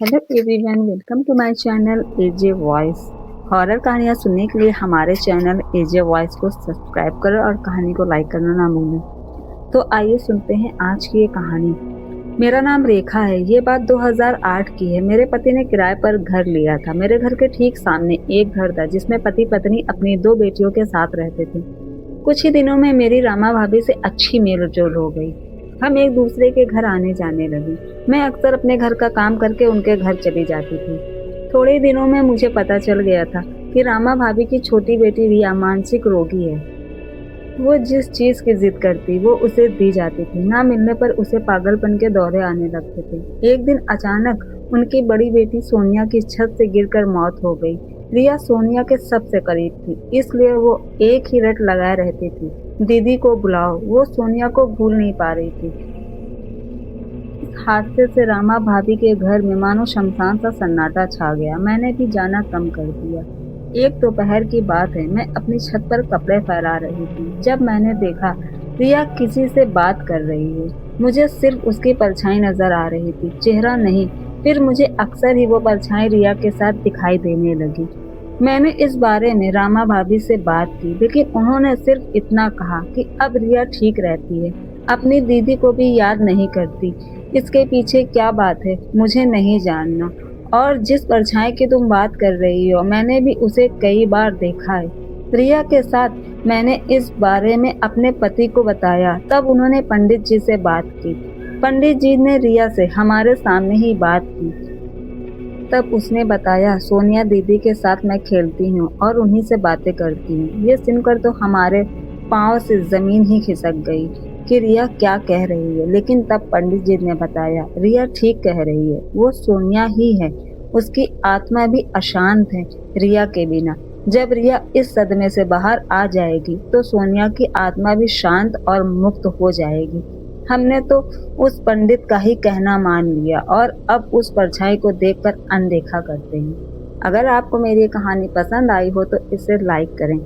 Hello everyone, welcome to my channel AJ voice. Horror कहानियाँ सुनने के लिए हमारे चैनल एजे वॉइस को सब्सक्राइब करो और कहानी को लाइक करना ना भूलें। तो आइए सुनते हैं आज की ये कहानी। मेरा नाम रेखा है। ये बात 2008 की है। मेरे पति ने किराए पर घर लिया था। मेरे घर के ठीक सामने एक घर था जिसमें पति पत्नी अपनी 2 बेटियों के साथ रहते थे। कुछ ही दिनों में मेरी रामा भाभी से अच्छी मेलजोल हो गई। हम एक दूसरे के घर आने जाने लगे। मैं अक्सर अपने घर का काम करके उनके घर चली जाती थी। थोड़े ही दिनों में मुझे पता चल गया था कि रामा भाभी की छोटी बेटी रिया मानसिक रोगी है। वो जिस चीज की जिद करती वो उसे दी जाती थी। ना मिलने पर उसे पागलपन के दौरे आने लगते थे। एक दिन अचानक उनकी बड़ी बेटी सोनिया की छत से गिरकर मौत हो गई। रिया सोनिया के सबसे करीब थी, इसलिए वो एक ही रट लगाए रहती थी, दीदी को बुलाओ। वो सोनिया को भूल नहीं पा रही थी। इस हादसे से रामा भाभी के घर में मानो शमशान सा सन्नाटा छा गया। मैंने भी जाना कम कर दिया। एक दोपहर की बात है, मैं अपनी छत पर कपड़े फहरा रही थी जब मैंने देखा रिया किसी से बात कर रही है। मुझे सिर्फ उसकी परछाई नजर आ रही थी, चेहरा नहीं। फिर मुझे अक्सर ही वो परछाई रिया के साथ दिखाई देने लगी। मैंने इस बारे में रामा भाभी से बात की, लेकिन उन्होंने सिर्फ इतना कहा कि अब रिया ठीक रहती है, अपनी दीदी को भी याद नहीं करती। इसके पीछे क्या बात है मुझे नहीं जानना। और जिस परछाई की तुम बात कर रही हो, मैंने भी उसे कई बार देखा है। रिया के साथ मैंने इस बारे में अपने पति को बताया, तब उन्होंने पंडित जी से बात की। पंडित जी ने रिया से हमारे सामने ही बात की। तब उसने बताया, सोनिया दीदी के साथ मैं खेलती हूँ और उन्हीं से बातें करती हूँ। ये सुनकर तो हमारे पाँव से जमीन ही खिसक गई कि रिया क्या कह रही है। लेकिन तब पंडित जी ने बताया, रिया ठीक कह रही है, वो सोनिया ही है। उसकी आत्मा भी अशांत है रिया के बिना। जब रिया इस सदमे से बाहर आ जाएगी तो सोनिया की आत्मा भी शांत और मुक्त हो जाएगी। हमने तो उस पंडित का ही कहना मान लिया और अब उस परछाई को देखकर अनदेखा करते हैं। अगर आपको मेरी कहानी पसंद आई हो तो इसे लाइक करें।